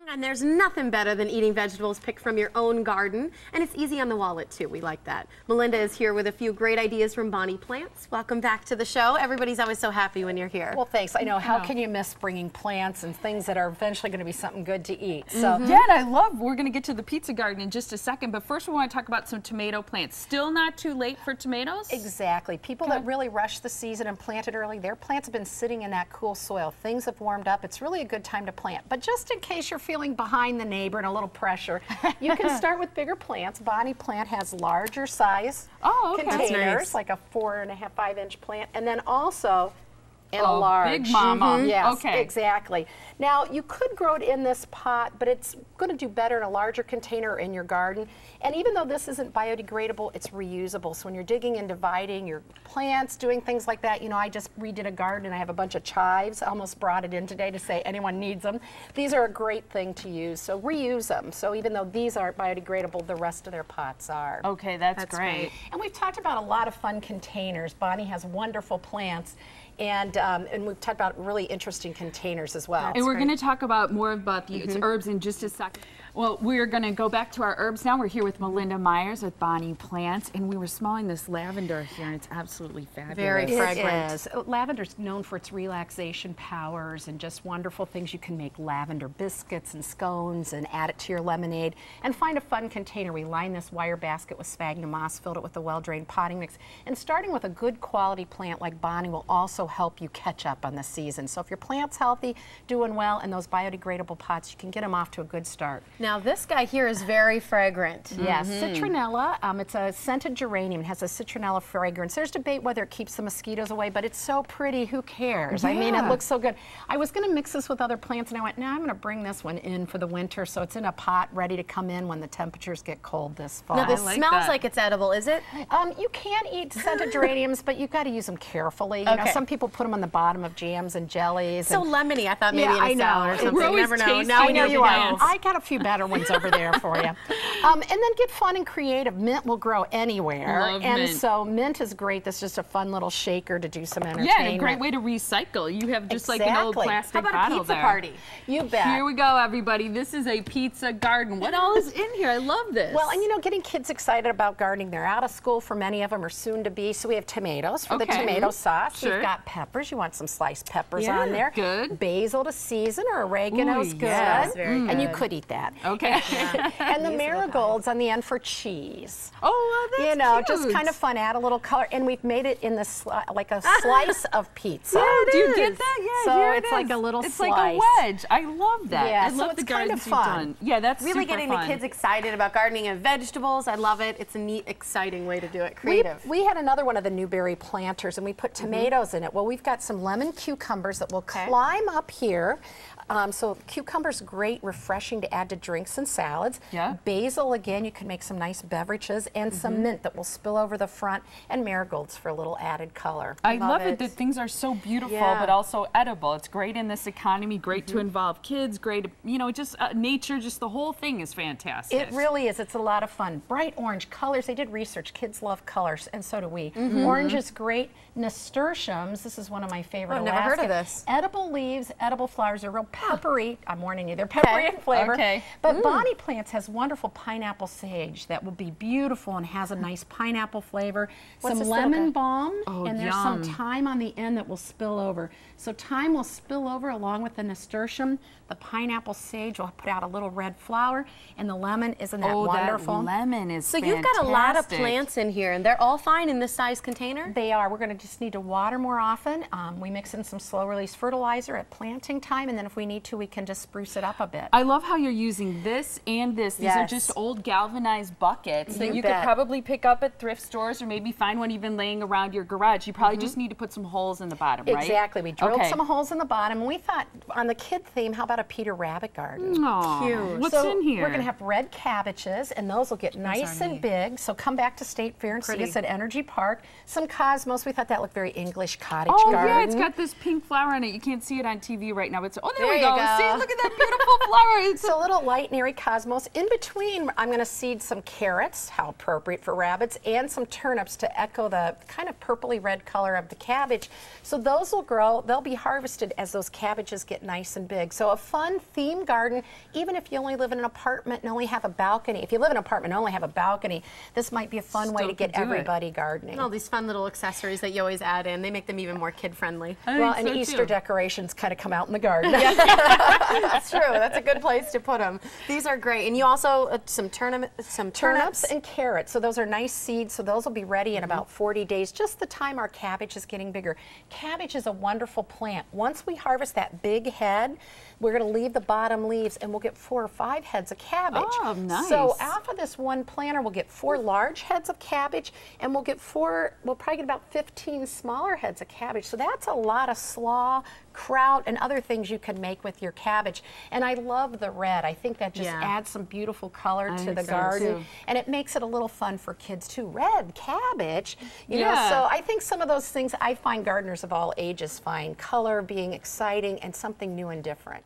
And there's nothing better than eating vegetables picked from your own garden, and it's easy on the wallet too. We like that. Melinda is here with a few great ideas from Bonnie Plants. Welcome back to the show. Everybody's always so happy when you're here. Well, thanks. I know. How can you miss bringing plants and things that are eventually going to be something good to eat? So yeah, and I love. We're going to get to the pizza garden in just a second, but first we want to talk about some tomato plants. Still not too late for tomatoes? Exactly. People that really rushed the season and planted early, their plants have been sitting in that cool soil. Things have warmed up. It's really a good time to plant. But just in case you're feeling behind the neighbor and a little pressure, you can start with bigger plants. Bonnie Plant has larger size containers, like a 4.5, 5-inch plant, and then also in a large. Big mama. Yes, okay. Exactly. Now, you could grow it in this pot, but it's going to do better in a larger container in your garden. And even though this isn't biodegradable, it's reusable. So when you're digging and dividing your plants, doing things like that, you know, I just redid a garden and I have a bunch of chives. I almost brought it in today to say anyone needs them. These are a great thing to use, so reuse them. So even though these aren't biodegradable, the rest of their pots are. Okay, that's great. And we've talked about a lot of fun containers. Bonnie has wonderful plants. And we've talked about really interesting containers as well. And we're going to talk about more about the herbs in just a second. Well, we're going to go back to our herbs now. We're here with Melinda Myers with Bonnie Plants, and we were smelling this lavender here, and it's absolutely fabulous. Very fragrant. It is. Lavender's known for its relaxation powers and just wonderful things. You can make lavender biscuits and scones and add it to your lemonade. And find a fun container. We line this wire basket with sphagnum moss, filled it with a well-drained potting mix. And starting with a good quality plant like Bonnie will also help you catch up on the season. So if your plant's healthy, doing well, and those biodegradable pots, you can get them off to a good start. Now this guy here is very fragrant. Yes, citronella. It's a scented geranium. It has a citronella fragrance. There's debate whether it keeps the mosquitoes away, but it's so pretty. Who cares? I mean, it looks so good. I was going to mix this with other plants, and I went, no, I'm going to bring this one in for the winter, so it's in a pot ready to come in when the temperatures get cold this fall. Now this smells like it's edible, is it? You can eat scented geraniums, but you've got to use them carefully. You know, some people put them on the bottom of jams and jellies. So lemony. I thought maybe in a salad or something. You never know. Now we know you are. I got a few better ones over there for you. And then get fun and creative. Mint will grow anywhere. Love mint. So mint is great. That's just a fun little shaker to do some entertainment. Yeah, and a great way to recycle. You have just like an old plastic bottle there. How about a pizza party? You bet. Here we go, everybody. This is a pizza garden. What all is in here? I love this. Well, and you know, getting kids excited about gardening. They're out of school for many of them, or soon to be. So we have tomatoes for the tomato sauce. We've got peppers. You want some sliced peppers on there. Good. Basil to season, or oregano's good. Yes, very good. And you could eat that. Okay. And the marigolds on the end for cheese. Oh, well, that's You know, cute. just kind of fun. Add a little color, and we've made it in the like a slice of pizza. Yeah, do you get that? Yeah, so here it's like a little it's slice. Like a wedge. I love that. Yeah, I love so the it's kind of gardens you've fun. done. Yeah, that's Really super getting fun. the kids excited about gardening and vegetables. I love it. It's a neat, exciting way to do it. Creative. We had another one of the Newberry planters, and we put tomatoes in it. Well, we've got some lemon cucumbers that will climb up here. So cucumber's great, refreshing to add to drinks and salads. Yeah. Basil, again, you can make some nice beverages, and some mint that will spill over the front, and marigolds for a little added color. I love it that things are so beautiful, but also edible. It's great in this economy, great to involve kids, great, you know, just nature, just the whole thing is fantastic. It really is. It's a lot of fun. Bright orange colors. They did research. Kids love colors, and so do we. Orange is great. Nasturtiums, this is one of my favorite. I've never heard of this. Edible leaves, edible flowers. They're real peppery. I'm warning you, they're peppery in flavor. But Bonnie Plants has wonderful pineapple sage that will be beautiful and has a nice pineapple flavor. Some lemon balm, and there's some thyme on the end that will spill over. So thyme will spill over along with the nasturtium. The pineapple sage will put out a little red flower, and the lemon, isn't that wonderful? That lemon is So you've got a lot of plants in here, and they're all fine in this size container? They are. We're going to just need to water more often. We mix in some slow-release fertilizer at planting time, and then if we need to, we can just spruce it up a bit. I love how you're using this and this. These are just old galvanized buckets that you could probably pick up at thrift stores, or maybe find one even laying around your garage. You probably just need to put some holes in the bottom, right? Exactly. We drilled some holes in the bottom, and we thought, on the kid theme, how about a Peter Rabbit garden? Cute. What's in here? We're going to have red cabbages, and those will get nice and big. So come back to State Fair and see us at Energy Park. Some cosmos. We thought that looked very English cottage garden. Yeah, it's got this pink flower on it. You can't see it on TV right now, but it's, oh, there we go. See, look at that beautiful flower. It's a little light and airy cosmos. In between, I'm going to seed some carrots, how appropriate for rabbits, and some turnips to echo the kind of purpley red color of the cabbage. So those will grow. They'll be harvested as those cabbages get nice and big. So a fun theme garden, even if you only live in an apartment and only have a balcony. If you live in an apartment and only have a balcony, this might be a fun way to get everybody gardening. All these fun little accessories that you always add in, they make them even more kid-friendly. Well, and Easter decorations kind of come out in the garden. That's true. That's a good place to put them. These are great. And you also, some turnips and carrots. So those are nice seeds. So those will be ready in about 40 days, just the time our cabbage is getting bigger. Cabbage is a wonderful plant. Once we harvest that big head, we're going to leave the bottom leaves and we'll get 4 or 5 heads of cabbage. Oh, nice. So off of this one planter, we'll get 4 large heads of cabbage and we'll probably get about 15 smaller heads of cabbage. So that's a lot of slaw, kraut, and other things you can make with your cabbage. And I love the red. I think that just adds some beautiful color to the garden. And it makes it a little fun for kids too. Red cabbage, you know, so I think some of those things I find gardeners of all ages find color being exciting and something new and different.